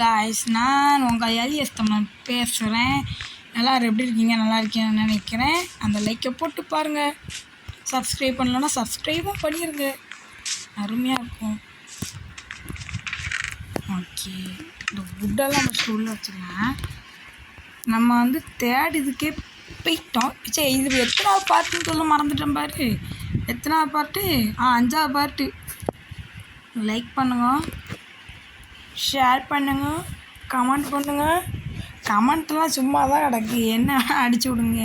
Guys, நான் உங்கள் எலிஎஸ் தமிழன் பேசுகிறேன். எல்லோரும் எப்படி இருக்கீங்க? நல்லா இருக்கீங்கன்னு நினைக்கிறேன். அந்த லைக்கை போட்டு பாருங்கள். சப்ஸ்கிரைப் பண்ணலன்னா சப்ஸ்கிரைபும் பண்ணிடுங்க, அருமையாக இருக்கும். ஓகே, இந்த ஃபுட்டெல்லாம் ஃபஸ்ட்டு உள்ளே வச்சுக்கலாம். நம்ம தேடிதுக்கே போயிட்டோம். சரி, இது எத்தனாவது பார்ட்டுன்னு சொல்ல மறந்துட்டேன் பாரு. எத்தனாவது பார்ட்டு? 5வது பார்ட்டு. லைக் பண்ணுங்க, ஷேர் பண்ணுங்க, கமெண்ட் பண்ணுங்க. கமெண்ட்லாம் சும்மா தான் கிடக்கு, என்ன அடிச்சு விடுங்க.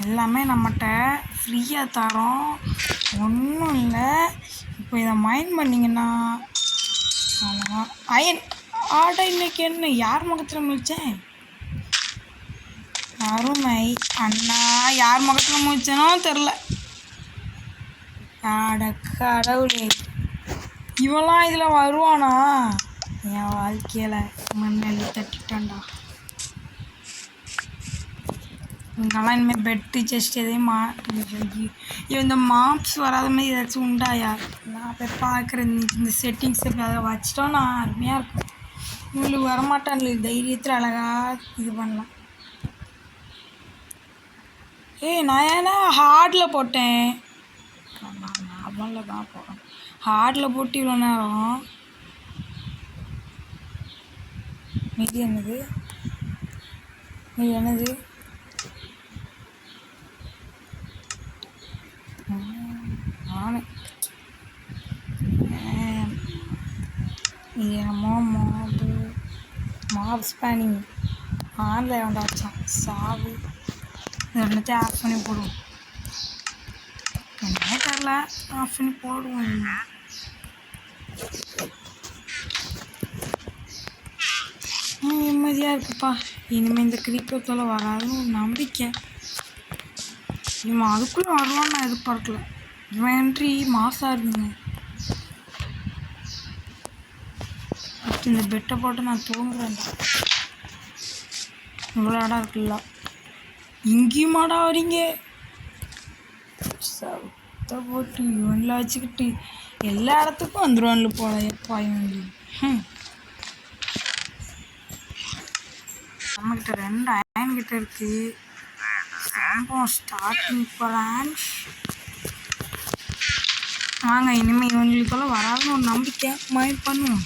எல்லாமே நம்மகிட்ட ஃப்ரீயாக தரோம், ஒன்றும் இல்லை. இப்போ இதை மைண்ட் பண்ணிங்கன்னா அவ்வளோதான். அயன் ஆடா, இன்னைக்கு என்ன யார் முகத்தில் முடித்தேன்? அருமை அண்ணா, யார் முகத்தில் முடிச்சனோ தெரில. ஆட கடவுளே, இவெல்லாம் இதில் வருவானா? என் வாழ்க்கையில் மண்ணள்ளி தட்டிட்டான்டா. இங்கெல்லாம் இனிமேல் பெட்டு செஸ்ட் எதையும் இந்த மாப்ஸ் வராத மாதிரி ஏதாச்சும் உண்டாயா? நான் போய் பார்க்குறேன். இந்த செட்டிங்ஸ் அதை வச்சிட்டோன்னா அருமையாக இருக்கும். உங்களுக்கு வரமாட்டான்ல, தைரியத்தில் அழகாக இது பண்ணலாம். நான் ஏன்னா ஹார்டில் போட்டேன். நார்மலில் தான் போகிறேன். ஹார்டில் போட்டு இவ்வளோ நேரம். இது என்னது? இது என்னமோ மாப் ஸ்பேனிங் ஆன்லைன் வந்தாச்சான். சாவு எல்லாத்தையும் ஆஃப் பண்ணி போடுவோம். என்ன தெரில, ஆஃப் பண்ணி போடுவோம். நிம்மதியாக இருக்குப்பா. இனிமேல் இந்த கிரிக்கெட்டோட வராதுன்னு ஒரு நம்பிக்கை. இவன் அதுக்குள்ளே வருவான்னு நான் எதிர்பார்க்கல. இவன் என்ட்ரி மாசாக இருக்குங்க. இந்த பெட்டை போட்டு நான் தூங்குறேன். இவ்வளோ இடம் இருக்குல்ல, இங்கேயும் மாடா வரீங்க. சத்த போட்டு இவனில் வச்சுக்கிட்டு எல்லா இடத்துக்கும் வந்துடுவான்ல போல. எப்பா இவங்க நம்மக்கிட்ட 2 அயன் கிட்ட இருக்கு. ஸ்டார்டிங் பிளான்ஸ் வாங்க. இனிமேல் இவங்களுக்குள்ள வராதுன்னு ஒரு நம்பிக்கை. மைண்ட் பண்ணுவோம்.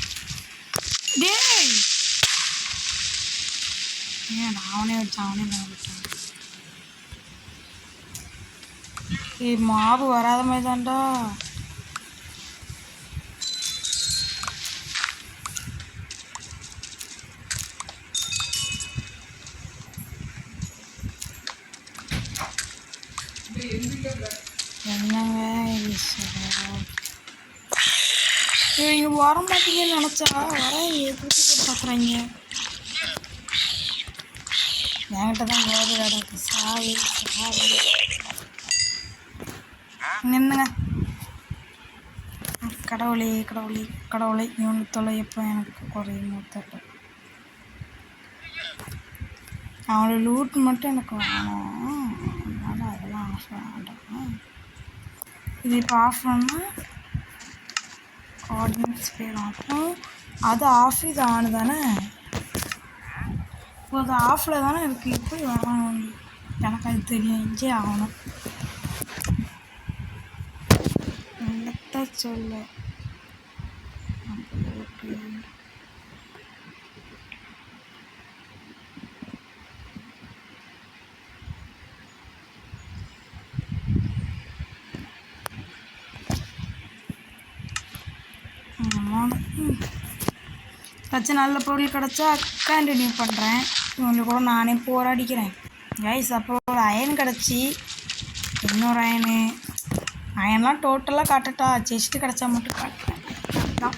டேய், ஏன் அவனே வச்சான். மாவு வராத மாதிரி தான்டா. என்னங்க இவங்க வர மாட்டீங்கன்னு நினச்சா வர எப்படி பார்க்குறாங்க. என்கிட்ட தான் கோபி கிடக்கு. சாவி நின்னுங்க. கடவுளே கடவுளே கடவுளை, இவங்க தொலை எப்போ எனக்கு குறையுமோ தெரியல. அவங்களோட லூட் மட்டும் எனக்கு வேணும். அதனால் அதெல்லாம் ஆஃப் வேண்டாம். இது இப்போ ஆஃப் பண்ணால் ஆர்டினன்ஸ் பேர் ஆகும். அது ஆஃப், இது ஆனு தானே. இப்போ அது ஆஃபில் தானே இருக்குது. இப்படி வரணும், எனக்கு அது தெரியும். இங்கே ஆகணும். என்னத்த சொல்ல. ஏதாச்சும் நல்ல பொருள் கிடச்சா கண்டினியூ பண்ணுறேன். இவங்களுக்கு கூட நானே போராடிக்கிறேன். கைஸ், அப்போ ஒரு அயன் கிடச்சி, இன்னொரு அயன்லாம் டோட்டலாக காட்டட்டா? செஸ்ட்டு கிடச்சா மட்டும் காட்டுறேன் தான்.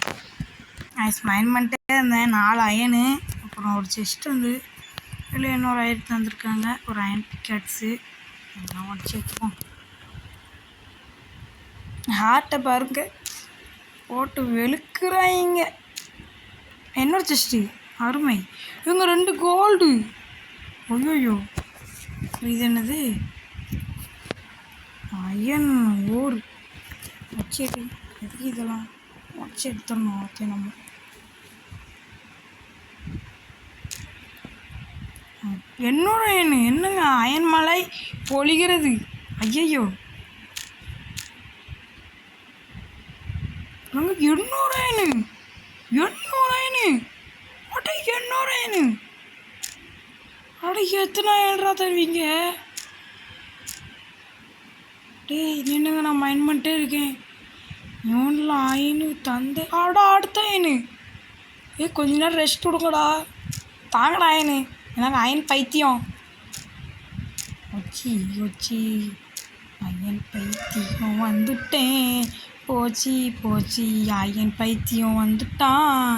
கைஸ், மைண்ட் பண்ணிட்டே இருந்தேன். 4 அயனு, அப்புறம் ஒரு செஸ்ட் இல்லை இன்னொரு அயன் தந்துருக்காங்க. ஒரு அயன் பிக்கெட்ஸு எல்லாம் உடச்சி வச்சுப்போம். ஹார்ட்டை பாருங்க, போட்டு வெளுக்குறாங்க. என்னோட செஸ்ட்டு அருமை. இவங்க 2 கோல்டு. ஐயோயோ, இது என்னது? அயன் ஓர் வச்சு எதுக்கு இதெல்லாம்? வச்சு எடுத்துடணும். ஓகே, நம்ம என்னோட என்னங்க அயன் மலை பொழிகிறது. ஐயையோ, நாங்கள் 800 அயனு, 800 அயனு, அட 800 அயனு, அட எத்தனை அயன்ரா தருவீங்க? டேய் நின்னுங்க, நான் மைண்ட் பண்ணிட்டே இருக்கேன். இவனில் அயனு தந்து ஆடா அடுத்த அயனு. கொஞ்ச நேரம் ரெஸ்ட் கொடுங்கடா, தாங்கடா அயனு, எனக்கு அயன் பைத்தியம். ஒச்சி ஒச்சி அயன் பைத்தியம் வந்துட்டேன். போச்சு போச்சு அயன் பைத்தியம் வந்துட்டான்.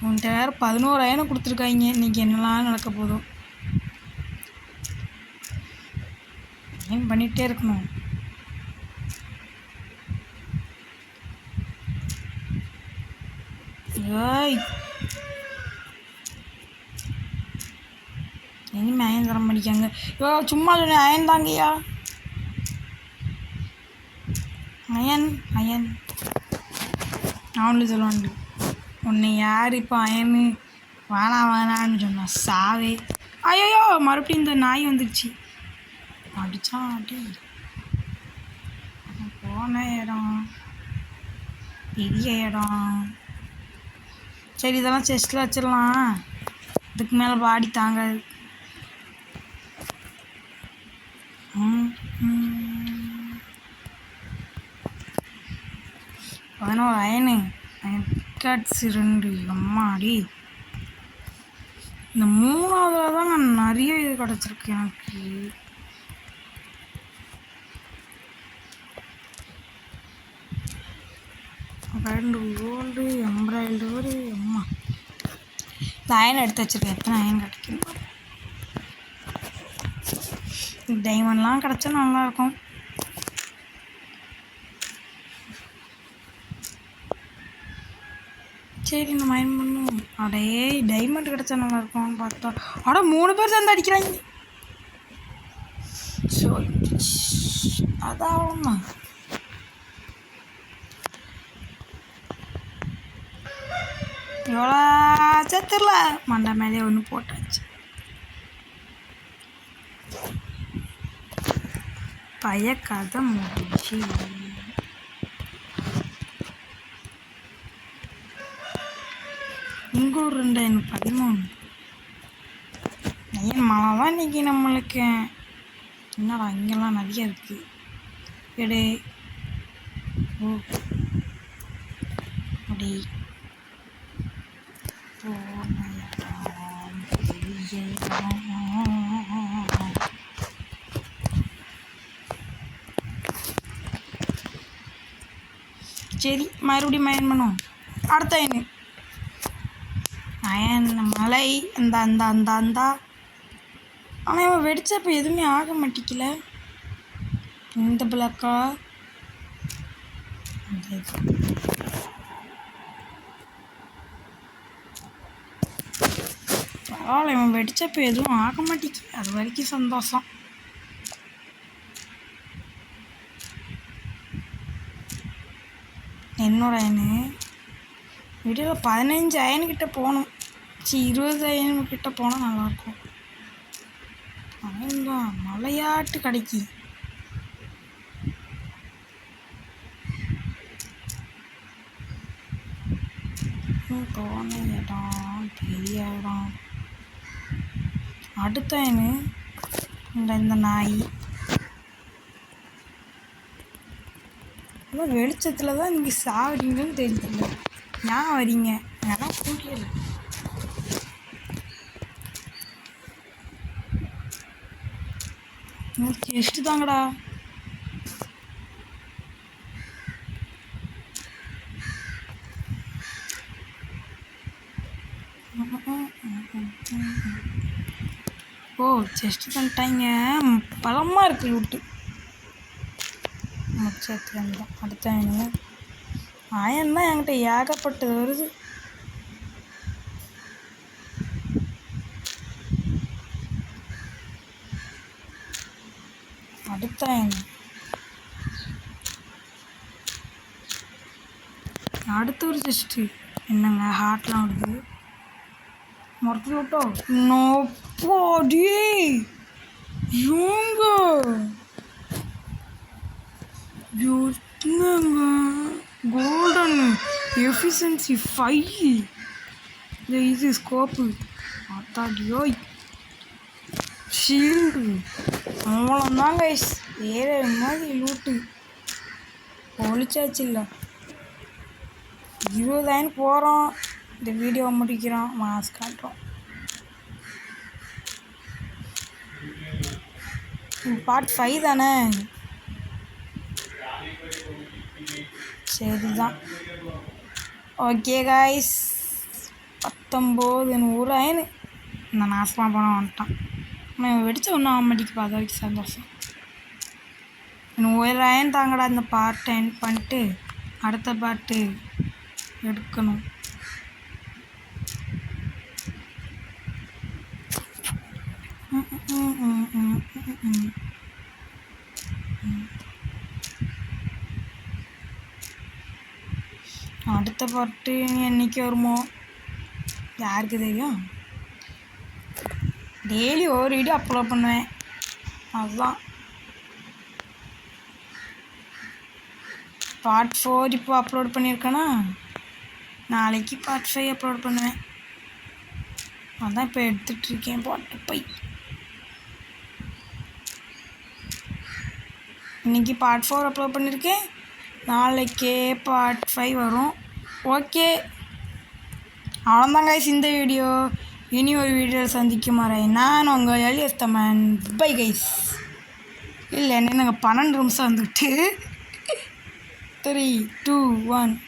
உன்கிட்ட வேறு 11 அயனை கொடுத்துருக்காங்க. இன்றைக்கி என்னெல்லாம் நடக்க போதும். அயன் பண்ணிகிட்டே இருக்கணும். ஏய் இனிமே அயன் தர மாட்டிக்காங்க. சும்மா சொன்ன அயன் தாங்கய்யா. அயன் அயன் அவனுக்கு சொல்லுவாண்டு. உன்னை யார் இப்போ அயனு வேணான்னு சொன்னா? சாவே. ஐயோ மறுபடியும் இந்த நாய் வந்துடுச்சு. அடித்தான் அடி. போன இடம் பெரிய இடம். சரி, இதெல்லாம் செஸ்ட்டில் வச்சிடலாம். இதுக்கு மேலே பாடி தாங்காது. 11 அயனு, பிக்காட்ஸ் 2. அம்மாடி, இந்த 3ஆவதுல தான் நான் நிறைய இது கிடச்சிருக்கு எனக்கு. Gold embroidery. அம்மா, இந்த அயன் எடுத்து வச்சுருக்கேன். எத்தனை அயன் கிடைக்கும்? டைமண்ட்லாம் கிடச்சா நல்லாயிருக்கும். சரி, நம்ம அயன் பண்ணுவோம். அடே டைமண்ட் கிடச்சா நல்லாயிருக்கும்னு பார்த்தா அட 3 பேர் சேர்ந்து அடிக்கிறாங்க. ஸோ அதான் அவ்வளோதான். எவ்வளோ செத்துடல. மண்டை மேலே ஒன்று போட்டாச்சு. பய கதை முடிச்சு. இங்கே ஒரு 213 அயன் மழை தான் இன்றைக்கி நம்மளுக்கு. என்னடா இங்கெல்லாம் நிறைய இருக்குது. எடு. ஓ அப்படி சரி, மறுபடியும் அயன் பண்ணுவோம். அடுத்த அயன் மலை அந்த அந்த அந்த அந்த. ஆனால் இவன் வெடிச்சப்போ எதுவுமே ஆக மாட்டிக்கல. இந்த பிளாக்கா பரவாயில்ல, இவன் வெடிச்சப்போ எதுவும் ஆக மாட்டேங்குது. அது வரைக்கும் சந்தோஷம். என்னோட அயனு வீடியோவில் 15 அயனுக்கிட்ட போகணும். 20 அயனுக்கிட்ட போனால் நல்லாயிருக்கும். அயன் தான் மலையாட்டு கிடைக்கி. போன இடம் பெரிய இடம். அடுத்த அயனு இந்த நாய். வெளிச்சத்தில் தான் நீங்கள் சாவறீங்கன்னு தெரியல. ஏன் வரீங்க? அதான் கூட்டியல. செஸ்ட்டு தாங்கடா. ஓ செஸ்ட்டு பண்ணிட்டாங்க. பலமாக இருக்குது விட்டு முச்சத்துலேருந்து தான். அடுத்த அயன் தான் என்கிட்ட ஏகப்பட்டது வருது. அடுத்த அயன் அடுத்த ஒரு செஸ்ட்டு என்னங்க ஹார்ட்லாம் வருது மொத்தத்தில் விட்டோ நோப்பாடி இவங்க என்னங்க கோல்டன் எஃபிஷியன்சி 5 இது ஸ்கோப்பு அத்தாடியோய் ஷீல்டு அவ்வளோதான் கைஸ் வேற மாதிரி லூட்டு ஒழிச்சாச்சு இல்லை 20,000 போகிறோம் இந்த வீடியோ முடிக்கிறோம் மாஸ்க் காட்டுறோம் பார்ட் 5 தானே சரிதான் ஓகே கைஸ் 19,100 நான் நாசமாக போனால் வந்துட்டான் நான் வெடிச்ச ஒன்றும் ஆக மாட்டேங்குது அதை வச்சு சந்தோஷம் இன்னும் 1,000 தாங்கடா இந்த பார்ட் எண்ட் பண்ணிட்டு அடுத்த பாட்டு எடுக்கணும் அடுத்த பாட்டு என்னைக்கு வருமோ யாருக்கு தெரியும் டெய்லி ஒரு வீடியோ அப்லோட் பண்ணுவேன் அதுதான் பார்ட் 4 இப்போ அப்லோட் பண்ணியிருக்கேன்னா நாளைக்கு பார்ட் 5 அப்லோட் பண்ணுவேன் அதான் இப்போ எடுத்துகிட்ருக்கேன் பாட்டு போய் இன்றைக்கி பார்ட் 4 அப்லோட் பண்ணியிருக்கேன் நாளைக்கே பார்ட் 5 வரும் ஓகே அவ்வளோதான் கைஸ் இந்த வீடியோ இனி ஒரு வீடியோவில் சந்திக்கும் வரை நான் உங்கள் எலியஸ் தமன் பை கைஸ் இல்லை என்ன நாங்கள் 12 நிமிஷம் வந்துட்டு 3 2 1